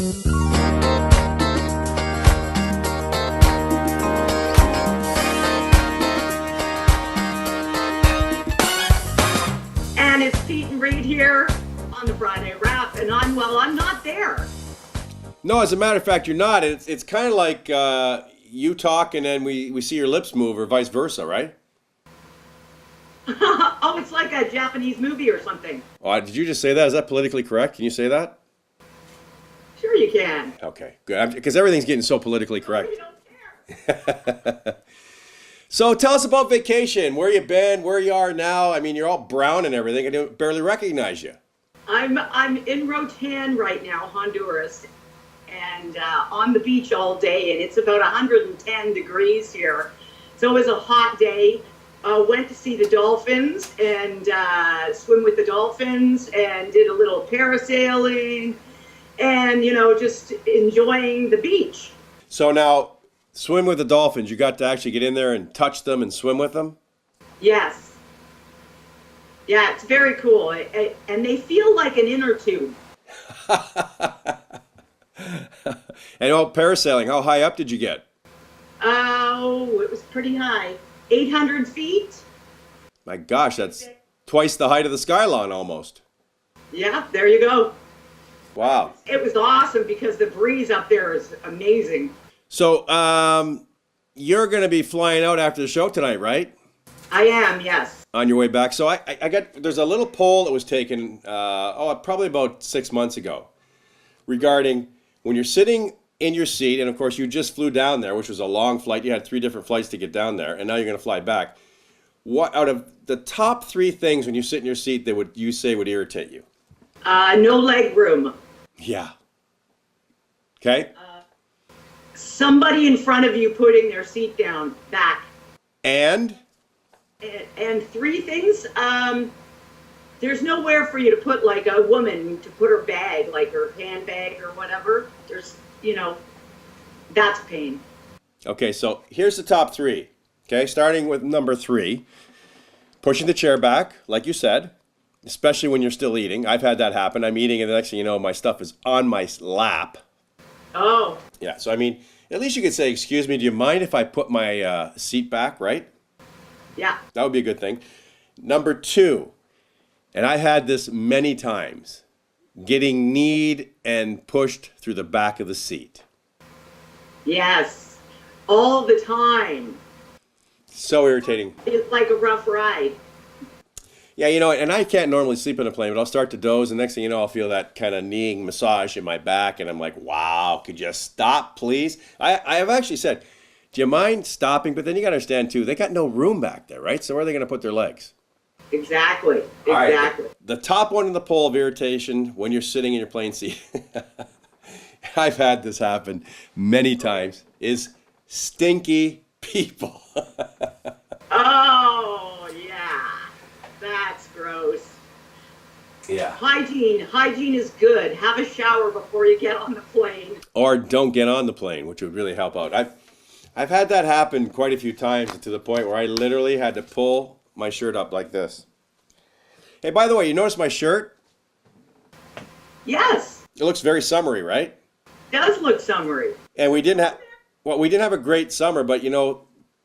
And it's Peet and Reet here on the Friday Wrap, and I'm not there. No, as a matter of fact, you're not. It's kind of like you talk and then we see your lips move, or vice versa, right? Oh, it's like a Japanese movie or something. Oh, did you just say that? Is that politically correct? Can you say that? Sure you can. Okay, good. Because everything's getting so politically correct. Oh, you don't care. So tell us about vacation. Where you been? Where you are now? I mean, you're all brown and everything. I don't barely recognize you. I'm in Rotan right now, Honduras, and on the beach all day, and it's about 110 degrees here. So it was a hot day. Went to see the dolphins and swim with the dolphins, and did a little parasailing, and just enjoying the beach. So now, swim with the dolphins. You got to actually get in there and touch them and swim with them? Yes. Yeah, it's very cool. And they feel like an inner tube. And parasailing, how high up did you get? Oh, it was pretty high. 800 feet. My gosh, that's twice the height of the Skylon almost. Yeah, there you go. Wow. It was awesome because the breeze up there is amazing. So, you're going to be flying out after the show tonight, right? I am, yes. On your way back. So I got, there's a little poll that was taken, probably about 6 months ago, regarding when you're sitting in your seat, and of course you just flew down there, which was a long flight. You had 3 different flights to get down there, and now you're going to fly back. What out of the top 3 things when you sit in your seat that you say would irritate you? No leg room. Yeah. Okay. Somebody in front of you putting their seat down, back. And 3 things. There's nowhere for you to put, like, a woman to put her bag, like her handbag or whatever. There's, that's a pain. Okay, so here's the top 3. Okay, starting with number 3, pushing the chair back, like you said, especially when you're still eating. I've had that happen. I'm eating, and the next thing you know, my stuff is on my lap. Oh. Yeah, so I mean, at least you could say, excuse me, do you mind if I put my seat back, right? Yeah. That would be a good thing. Number 2, and I had this many times, getting kneed and pushed through the back of the seat. Yes. All the time. So irritating. It's like a rough ride. Yeah, and I can't normally sleep in a plane, but I'll start to doze, and next thing you know, I'll feel that kind of kneeing massage in my back, and I'm like, wow, could you stop, please? I have actually said, do you mind stopping? But then you got to understand, too, they got no room back there, right? So where are they going to put their legs? Exactly. All exactly. Right. The top one in the poll of irritation when you're sitting in your plane seat, I've had this happen many times, is stinky people. Oh, yeah. That's gross. Yeah. Hygiene is good. Have a shower before you get on the plane. Or don't get on the plane, which would really help out. I've had that happen quite a few times, to the point where I literally had to pull my shirt up like this. Hey, by the way, you notice my shirt? Yes. It looks very summery, right? It does look summery. And we didn't have a great summer, but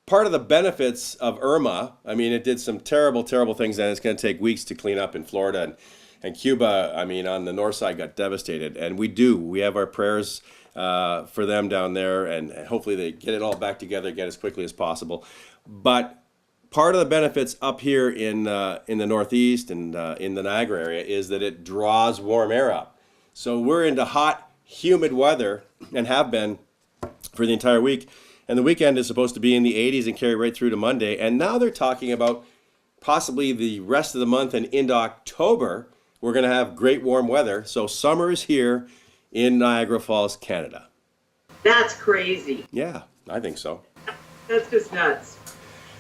part of the benefits of Irma, I mean, it did some terrible, terrible things, and it's going to take weeks to clean up in Florida. And Cuba, I mean, on the north side got devastated. And we have our prayers for them down there, and hopefully they get it all back together again as quickly as possible. But part of the benefits up here in the Northeast and in the Niagara area is that it draws warm air up. So we're into hot, humid weather, and have been for the entire week. And the weekend is supposed to be in the 80s and carry right through to Monday. And now they're talking about possibly the rest of the month and into October, we're going to have great warm weather. So summer is here in Niagara Falls, Canada. That's crazy. Yeah, I think so. That's just nuts.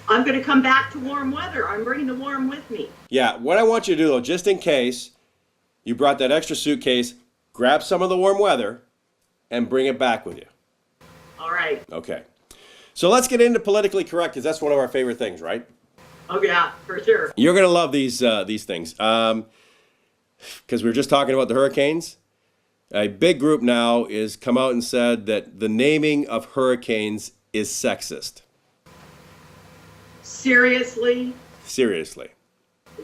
I'm going to come back to warm weather. I'm bringing the warm with me. Yeah, what I want you to do, though, just in case you brought that extra suitcase, grab some of the warm weather and bring it back with you. All right. Okay. So let's get into politically correct, because that's one of our favorite things, right? Oh, yeah, for sure. You're going to love these things. Because we were just talking about the hurricanes. A big group now is come out and said that the naming of hurricanes is sexist. Seriously? Seriously.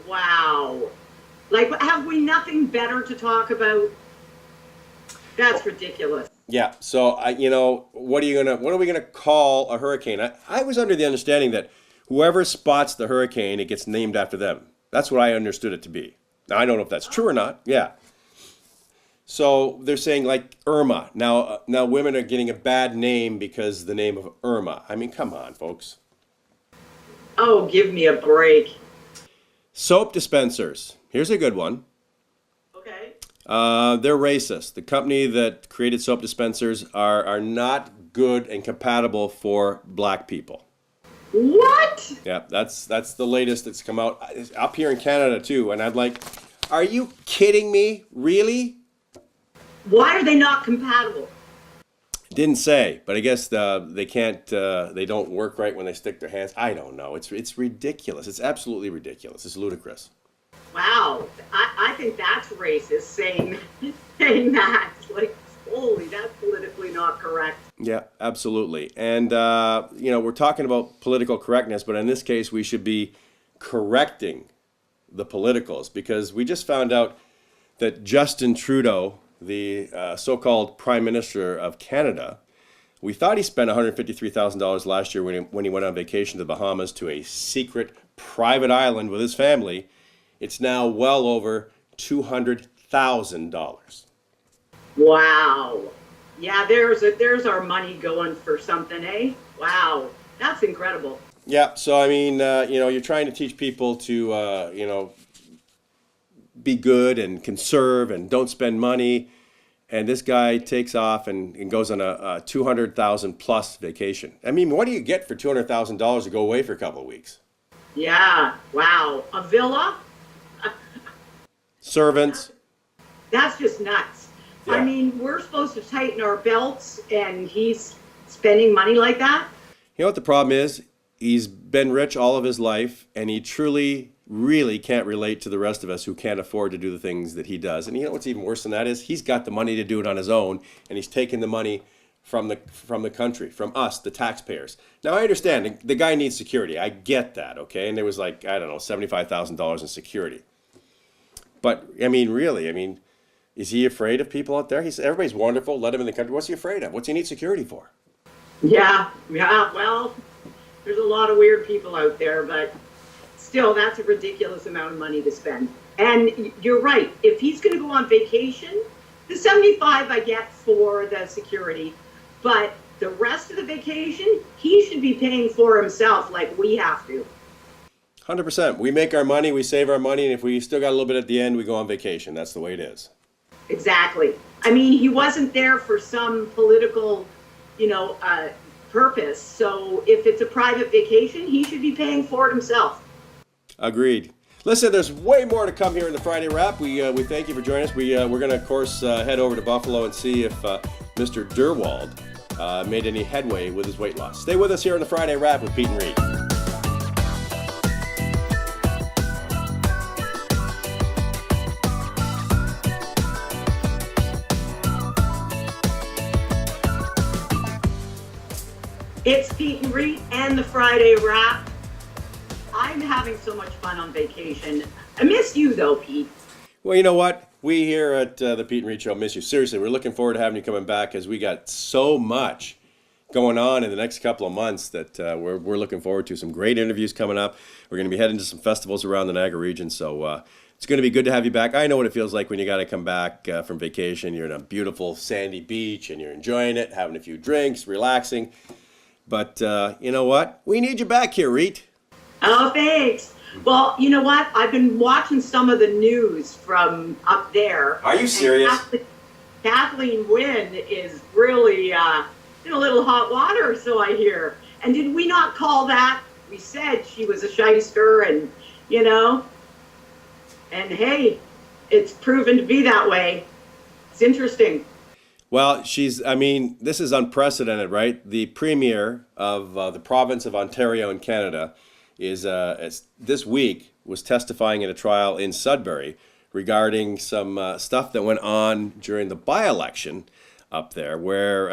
Wow. Like, have we nothing better to talk about? That's ridiculous. Yeah. So what are we gonna call a hurricane? I was under the understanding that whoever spots the hurricane, it gets named after them. That's what I understood it to be. Now I don't know if that's true or not. Yeah. So they're saying like Irma. Now women are getting a bad name because the name of Irma. I mean, come on, folks. Oh, give me a break. Soap dispensers. Here's a good one. Okay. They're racist. The company that created soap dispensers are not good and compatible for black people. What? Yeah, that's the latest that's come out up here in Canada too. And I'm like, are you kidding me? Really? Why are they not compatible? Didn't say, but I guess they can't. They don't work right when they stick their hands. I don't know. It's ridiculous. It's absolutely ridiculous. It's ludicrous. Wow, I think that's racist saying that. Like, holy, that's politically not correct. Yeah, absolutely. And we're talking about political correctness, but in this case, we should be correcting the politicals because we just found out that Justin Trudeau, the so-called Prime Minister of Canada, we thought he spent $153,000 last year when he went on vacation to the Bahamas to a secret private island with his family. It's now well over $200,000. Wow. Yeah, there's our money going for something, eh? Wow, that's incredible. Yeah. So I mean, you're trying to teach people to, be good and conserve and don't spend money. And this guy takes off and goes on a $200,000 plus vacation. I mean, what do you get for $200,000 to go away for a couple of weeks? Yeah. Wow. A villa? Servants. That's just nuts. Yeah. I mean, we're supposed to tighten our belts, and he's spending money like that? You know what the problem is? He's been rich all of his life, and he truly, really can't relate to the rest of us who can't afford to do the things that he does. And you know what's even worse than that is? He's got the money to do it on his own, and he's taking the money from the country, from us, the taxpayers. Now, I understand the guy needs security. I get that, okay? And there was like, I don't know, $75,000 in security. But, I mean, really, is he afraid of people out there? Everybody's wonderful, let him in the country. What's he afraid of? What's he need security for? Yeah, well, there's a lot of weird people out there, but still, that's a ridiculous amount of money to spend. And you're right, if he's going to go on vacation, the 75 I get for the security, but the rest of the vacation, he should be paying for himself like we have to. 100%. We make our money, we save our money, and if we still got a little bit at the end, we go on vacation. That's the way it is. Exactly. I mean, he wasn't there for some political, purpose. So if it's a private vacation, he should be paying for it himself. Agreed. Listen, there's way more to come here in the Friday Wrap. We thank you for joining us. We're going to, of course, head over to Buffalo and see if Mr. Derwald made any headway with his weight loss. Stay with us here on the Friday Wrap with Peet and Reet. It's Peet and Reet and the Friday Wrap. I'm having so much fun on vacation. I miss you though, Pete. Well, you know what? We here at the Peet and Reet Show miss you. Seriously, we're looking forward to having you coming back as we got so much going on in the next couple of months that we're looking forward to. Some great interviews coming up. We're going to be heading to some festivals around the Niagara region, so it's going to be good to have you back. I know what it feels like when you got to come back from vacation. You're in a beautiful sandy beach and you're enjoying it, having a few drinks, relaxing. But you know what? We need you back here, Reet. Oh, thanks. Well, you know what? I've been watching some of the news from up there. Are you serious? Kathleen Wynne is really in a little hot water, so I hear. And did we not call that? We said she was a shyster and, and hey, it's proven to be that way. It's interesting. Well, this is unprecedented, right? The premier of the province of Ontario in Canada is this week was testifying in a trial in Sudbury regarding some stuff that went on during the by-election up there, where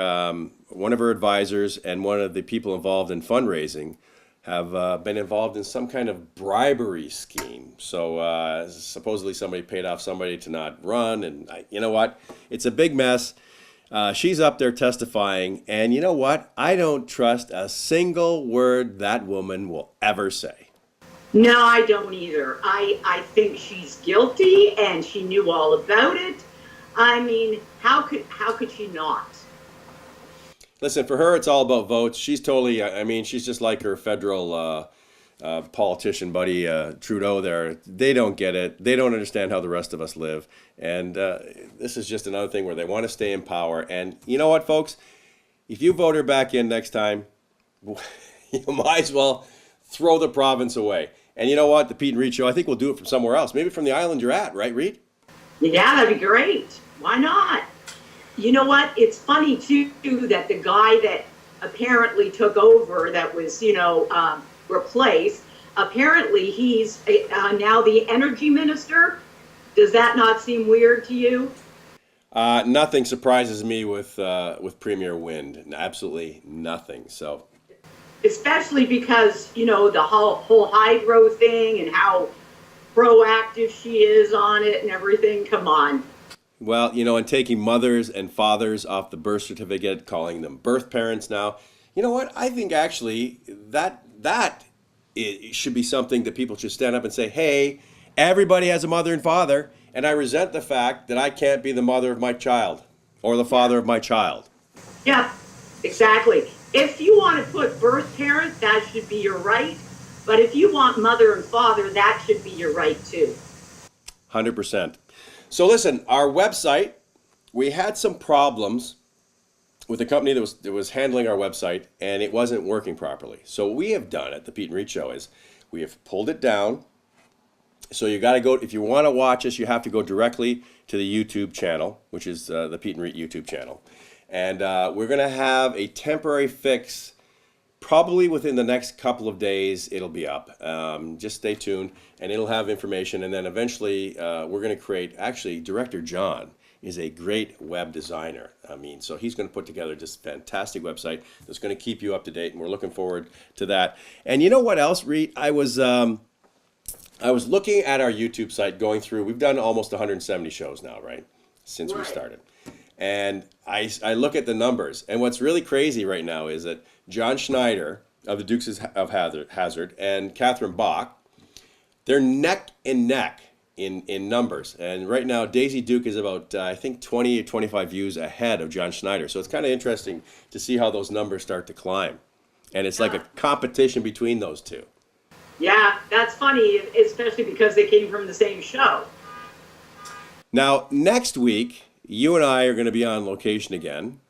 one of her advisors and one of the people involved in fundraising have been involved in some kind of bribery scheme. So supposedly somebody paid off somebody to not run, and you know what? It's a big mess. She's up there testifying, and you know what? I don't trust a single word that woman will ever say. No, I don't either. I think she's guilty, and she knew all about it. I mean, how could she not? Listen, for her, it's all about votes. She's totally, I mean, she's just like her federal politician buddy, Trudeau there. They don't get it. They don't understand how the rest of us live. And this is just another thing where they want to stay in power. And you know what, folks? If you vote her back in next time, you might as well throw the province away. And you know what? The Peet and Reet Show, I think we'll do it from somewhere else. Maybe from the island you're at, right, Reet? Yeah, that'd be great. Why not? You know what? It's funny, too, that the guy that apparently took over, that was, replaced, apparently he's now the energy minister. Does that not seem weird to you? Nothing surprises me with Premier Wynne. Absolutely nothing. So, especially because, the whole hydro thing and how proactive she is on it and everything. Come on. Well, and taking mothers and fathers off the birth certificate, calling them birth parents now. You know what? I think actually that it should be something that people should stand up and say, hey, everybody has a mother and father, and I resent the fact that I can't be the mother of my child or the father of my child. Yeah, exactly. If you want to put birth parent, that should be your right. But if you want mother and father, that should be your right too. 100%. So listen, our website, we had some problems with the company that was handling our website, and it wasn't working properly. So what we have done at the Peet and Reet Show is we have pulled it down. So you got to go, if you want to watch us, you have to go directly to the YouTube channel, which is the Peet and Reet YouTube channel. And we're going to have a temporary fix. Probably within the next couple of days, it'll be up. Just stay tuned, and it'll have information. And then eventually, we're going to create, actually, Director John is a great web designer. So he's going to put together just a fantastic website that's going to keep you up to date, and we're looking forward to that. And you know what else, Reet? I was looking at our YouTube site, going through, we've done almost 170 shows now, right? Since we started. And I look at the numbers, and what's really crazy right now is that John Schneider of the Dukes of Hazzard and Catherine Bach, they're neck and neck in numbers. And right now, Daisy Duke is about, I think, 20 or 25 views ahead of John Schneider. So it's kind of interesting to see how those numbers start to climb. And it's like a competition between those two. Yeah, that's funny, especially because they came from the same show. Now, next week, you and I are going to be on location again.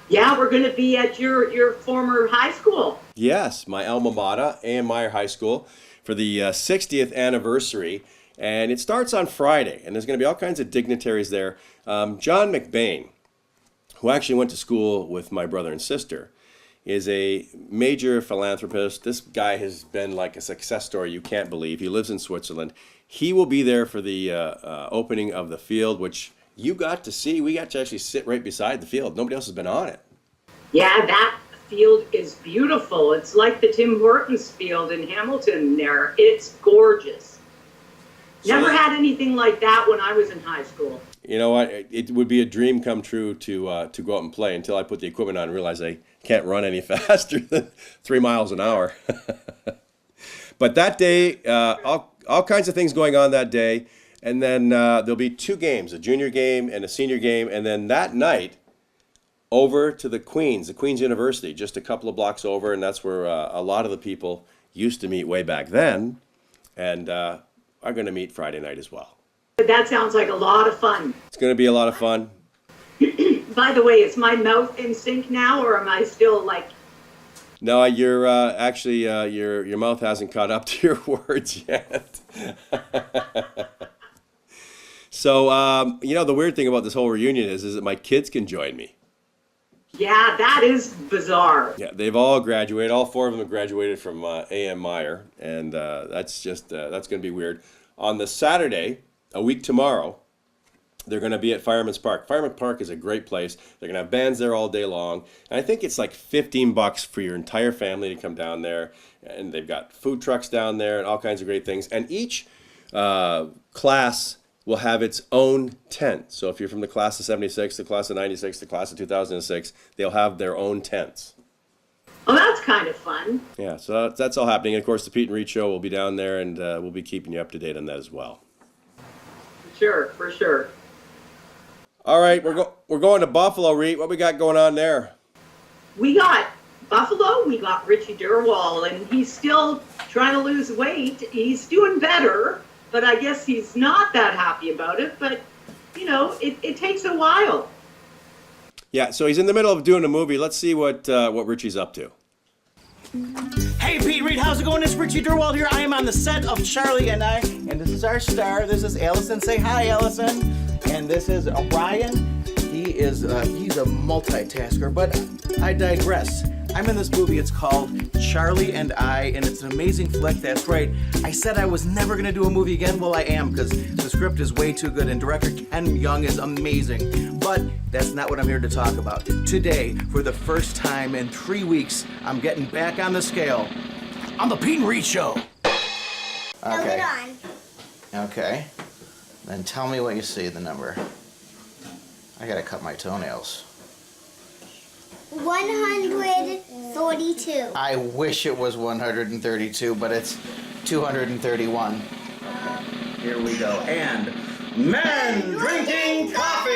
Yeah, we're going to be at your former high school. Yes, my alma mater, Myer High School, for the 60th anniversary. And it starts on Friday, and there's going to be all kinds of dignitaries there. John McBain, who actually went to school with my brother and sister, is a major philanthropist. This guy has been like a success story you can't believe. He lives in Switzerland. He will be there for the opening of the field, which you got to see. We got to actually sit right beside the field. Nobody else has been on it. Yeah, that field is beautiful. It's like the Tim Hortons field in Hamilton there. It's gorgeous. Never had anything like that when I was in high school. You know what? It would be a dream come true to go out and play until I put the equipment on and realized I can't run any faster than 3 miles an hour. But that day, all kinds of things going on that day. And then there'll be 2 games, a junior game and a senior game. And then that night, over to the Queen's University, just a couple of blocks over. And that's where a lot of the people used to meet way back then, and are going to meet Friday night as well. That sounds like a lot of fun. It's going to be a lot of fun. By the way, is my mouth in sync now, or am I still like... No, you're actually, your mouth hasn't caught up to your words yet. So, the weird thing about this whole reunion is that my kids can join me. Yeah, that is bizarre. Yeah, they've all graduated. All 4 of them have graduated from Myer, and that's going to be weird. On the Saturday, a week tomorrow, they're going to be at Fireman's Park. Fireman's Park is a great place. They're going to have bands there all day long. And I think it's like $15 for your entire family to come down there. And they've got food trucks down there and all kinds of great things. And each class will have its own tent. So if you're from the class of 76, the class of 96, the class of 2006, they'll have their own tents. Oh, that's kind of fun. Yeah, so that's all happening. And of course, the Peet and Reet show will be down there, and we'll be keeping you up to date on that as well. Sure, for sure. All right, we're going to Buffalo, Reet. What we got going on there? We got Buffalo, we got Richie Derwald, and he's still trying to lose weight. He's doing better, but I guess he's not that happy about it. But, you know, it takes a while. Yeah, so he's in the middle of doing a movie. Let's see what Richie's up to. Hey, Pete, Reet, how's it going? It's Richie Derwald here. I am on the set of Charlie and I, and this is our star. This is Allison. Say hi, Allison. And this is Ryan. He's a multitasker, but I digress. I'm in this movie. It's called Charlie and I, and it's an amazing flick. That's right. I said I was never going to do a movie again. Well, I am, because the script is way too good, and director Ken Young is amazing. But that's not what I'm here to talk about. Today, for the first time in 3 weeks, I'm getting back on the scale on the Peet and Reet Show. Okay. Okay. Then tell me what you see, the number. I gotta cut my toenails. 132. I wish it was 132, but it's 231. Okay, here we go. And men drinking coffee!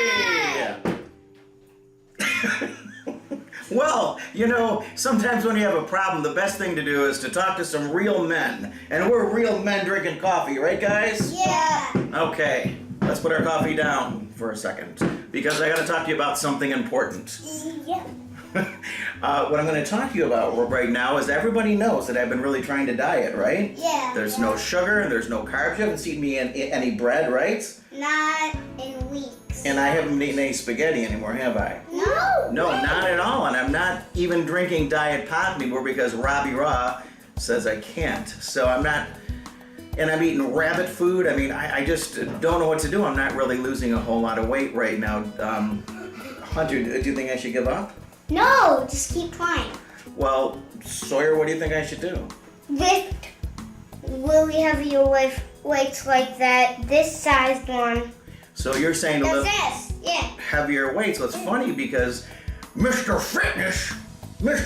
Well, you know, sometimes when you have a problem, the best thing to do is to talk to some real men. And we're real men drinking coffee, right, guys? Yeah. Okay, let's put our coffee down for a second, because I gotta talk to you about something important. Yeah. What I'm going to talk to you about right now is everybody knows that I've been really trying to diet, right? Yeah. There's no sugar and there's no carbs. You haven't seen me in any bread, right? Not in weeks. And I haven't eaten any spaghetti anymore, have I? No. No, not at all. And I'm not even drinking Diet Pop anymore because Robbie Raw says I can't. So I'm not, and I'm eating rabbit food. I mean, I just don't know what to do. I'm not really losing a whole lot of weight right now. Hunter, do you think I should give up? No, just keep trying. Well, Sawyer, what do you think I should do? Will we have your weights like that? This size one. So you're saying to lift This, yeah. heavier weights. Well, it's funny because Mr. Fitness, who's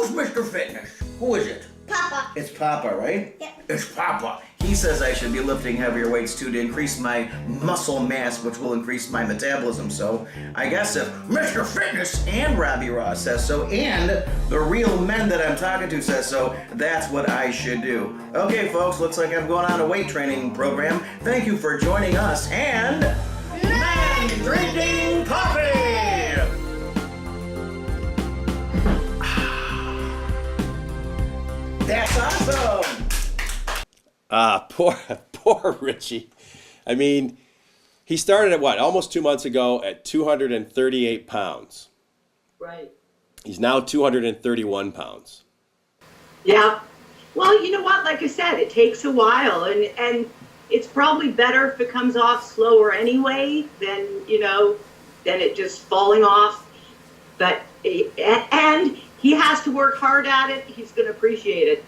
Mr. Fitness? Who is it? Papa. It's Papa, right? Yep. It's Papa. He says I should be lifting heavier weights too to increase my muscle mass, which will increase my metabolism. So I guess if Mr. Fitness and Robbie Ross says so, and the real men that I'm talking to says so, that's what I should do. Okay, folks, looks like I'm going on a weight training program. Thank you for joining us, and Men Drinking Coffee! That's awesome! Poor Richie. I mean, he started at what, almost 2 months ago at 238 pounds. Right. He's now 231 pounds. Yeah. Well, you know what? Like I said, it takes a while, and it's probably better if it comes off slower anyway than, you know, than it just falling off. But, and he has to work hard at it. He's going to appreciate it.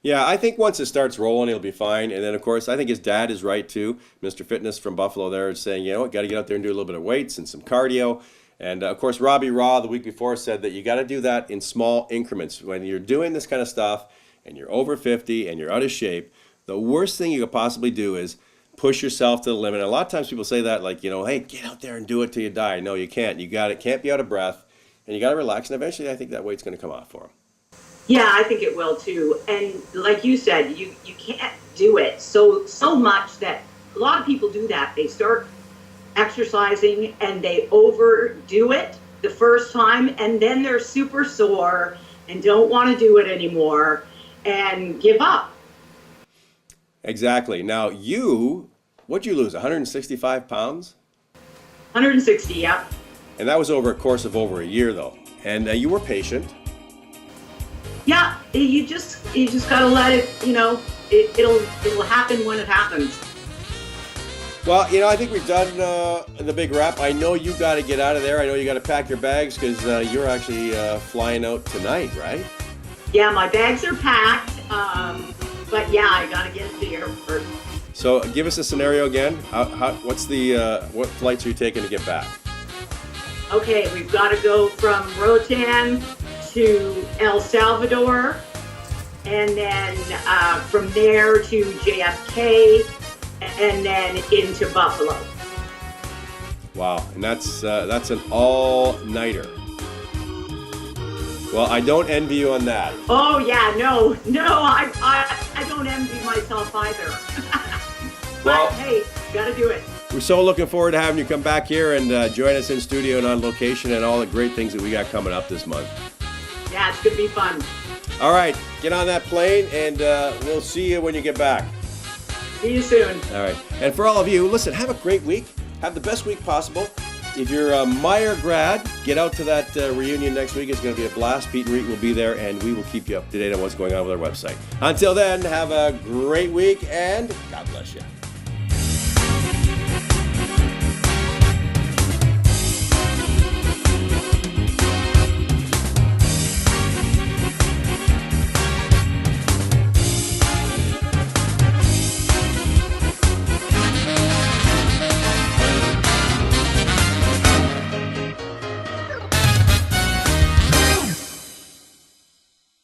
Yeah, I think once it starts rolling, he'll be fine. And then, of course, I think his dad is right, too. Mr. Fitness from Buffalo there is saying, you know what, got to get out there and do a little bit of weights and some cardio. And, of course, Robbie Raw the week before said that you got to do that in small increments. When you're doing this kind of stuff and you're over 50 and you're out of shape, the worst thing you could possibly do is push yourself to the limit. And a lot of times people say that, like, you know, hey, get out there and do it till you die. No, you can't. You got it. Can't be out of breath. And you got to relax. And eventually, I think that weight's going to come off for him. Yeah, I think it will too. And like you said, you can't do it so much that a lot of people do that. They start exercising and they overdo it the first time, and then they're super sore and don't want to do it anymore and give up. Exactly. Now, what'd you lose, 165 pounds? 160, yeah. And that was over a course of over a year, though. And you were patient. Yeah, you just gotta let it, you know, it'll happen when it happens. Well, you know, I think we've done the big wrap. I know you got to get out of there. I know you got to pack your bags because you're actually flying out tonight, right? Yeah, my bags are packed, but yeah, I gotta get to the airport. So give us a scenario again. What flights are you taking to get back? Okay, we've got to go from Roatan to El Salvador, and then from there to JFK, and then into Buffalo. Wow, and that's an all-nighter. Well, I don't envy you on that. Oh yeah, no, I don't envy myself either. Well, but hey, gotta do it. We're so looking forward to having you come back here and join us in studio and on location and all the great things that we got coming up this month. Yeah, it's gonna be fun. All right, get on that plane and we'll see you when you get back. See you soon. All right, and for all of you, listen, have a great week. Have the best week possible. If you're a Myer grad, get out to that reunion next week. It's going to be a blast. Peet and Reet will be there, and we will keep you up to date on what's going on with our website. Until then, have a great week, and God bless you.